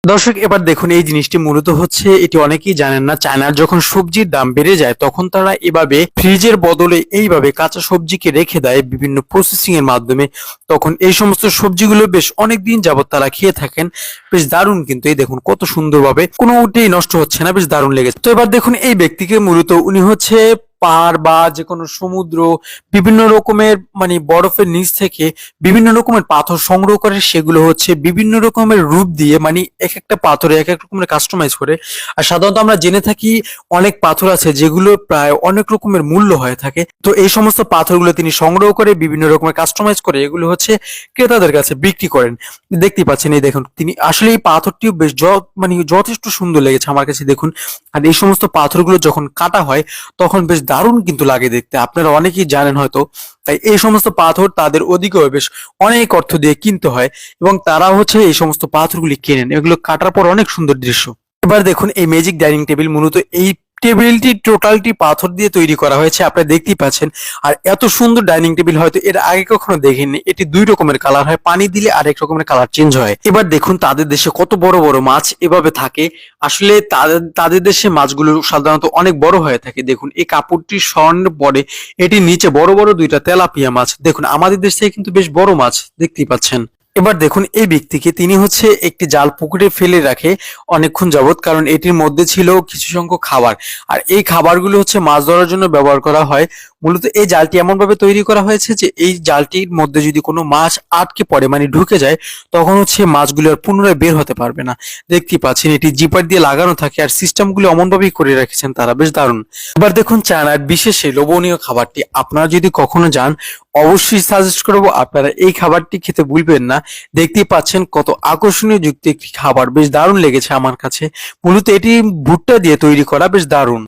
দর্শক এবার দেখুন এই জিনিসটি মূলত হচ্ছে এটি অনেকেই জানেন না। চায়নার যখন সবজির দাম বেড়ে যায় তখন তারা এভাবে ফ্রিজের বদলে এইভাবে কাঁচা সবজিকে রেখে দেয় বিভিন্ন প্রসেসিং এর মাধ্যমে। তখন এই সমস্ত সবজিগুলো বেশ অনেক দিন যাবত তারা খেয়ে থাকেন। বেশ দারুণ, কিন্তু এই দেখুন কত সুন্দরভাবে কোনোটাই নষ্ট হচ্ছে না, বেশ দারুণ লেগেছে। তো এবার দেখুন এই ব্যক্তিকে মূলত উনি হচ্ছে পাহাড় বা যে কোনো সমুদ্র, বিভিন্ন রকমের বরফের নিচ থেকে বিভিন্ন রকমের পাথর সংগ্রহ করে, সেগুলো হচ্ছে বিভিন্ন রকমের রূপ দিয়ে এক একটা পাথরে এক এক রকমের কাস্টমাইজ করে। আর সাধারণত আমরা জেনে থাকি অনেক পাথর আছে যেগুলো প্রায় অনেক রকমের মূল্য হয়ে থাকে। তো এই সমস্ত পাথরগুলো তিনি সংগ্রহ করে বিভিন্ন রকমের কাস্টমাইজ করে এগুলো হচ্ছে ক্রেতাদের কাছে বিক্রি করেন। দেখতে পাচ্ছেন, এই দেখুন তিনি আসলে এই পাথরটিও বেশ যথেষ্ট সুন্দর লেগেছে আমার কাছে, দেখুন। আর এই সমস্ত পাথরগুলো যখন কাটা হয় তখন বেশ দারুণ কিন্তু লাগে দেখতে, আপনারা অনেকেই জানেন হয়তো। তাই এই সমস্ত পাথর তাদের ওদিকেও বেশ অনেক অর্থ দিয়ে কিনতে হয় এবং তারা হচ্ছে এই সমস্ত পাথরগুলি কেনেন। এগুলো কাটার পর অনেক সুন্দর দৃশ্য। এবার দেখুন এই ম্যাজিক ডাইনিং টেবিল, মূলত এই টেবিলটি টোটালটি পাথর দিয়ে তৈরি করা হয়েছে, আপনারা দেখতেই পাচ্ছেন। আর এত সুন্দর ডাইনিং টেবিল হয়তো এর আগে কখনো দেখেননি। এটি দুই রকমের কালার হয়, পানি দিলে আরেক রকমের কালার চেঞ্জ হয়। এবার দেখুন তাদের দেশে কত বড় বড় মাছ এভাবে থাকে। আসলে তাদের দেশে মাছগুলো সাধারণত অনেক বড় হয়ে থাকে। দেখুন এই কাপড়টি সরানোর পরে এটির নিচে বড় বড় দুইটা তেলাপিয়া মাছ। দেখুন আমাদের দেশ থেকে কিন্তু বেশ বড় মাছ, দেখতেই পাচ্ছেন। এবার দেখুন এই ব্যক্তিকে, তিনি হচ্ছে একটি জাল পুকুরে ফেলে রাখে অনেকক্ষণ যাবত, কারণ এটির মধ্যে ছিল কিছু সংখ্যক খাবার। আর এই খাবারগুলো হচ্ছে মাছ ধরার জন্য ব্যবহার করা হয়। মূলত এই জালটি এমন ভাবে তৈরি করা হয়েছে যে এই জালটির মধ্যে যদি কোনো মাছ আটকে পড়ে, ঢুকে যায়, তখন হচ্ছে মাছগুলো আর পুনরায় বের হতে পারবে না। দেখতেই পাচ্ছেন এটি জিপার দিয়ে লাগানো থাকে আর সিস্টেমগুলো এমন ভাবেই করে রেখেছেন তারা, বেশ দারুণ। এবার দেখুন চায়নার বিশেষ এই লোভনীয় খাবারটি, আপনারা যদি কখনো যান অবশ্যই সাজেস্ট করবো আপনারা এই খাবারটি খেতে ভুলবেন না। দেখতেই পাচ্ছেন কত আকর্ষণীয় যুক্ত একটি খাবার, বেশ দারুণ লেগেছে আমার কাছে। মূলত এটি ভুট্টা দিয়ে তৈরি করা, বেশ দারুণ।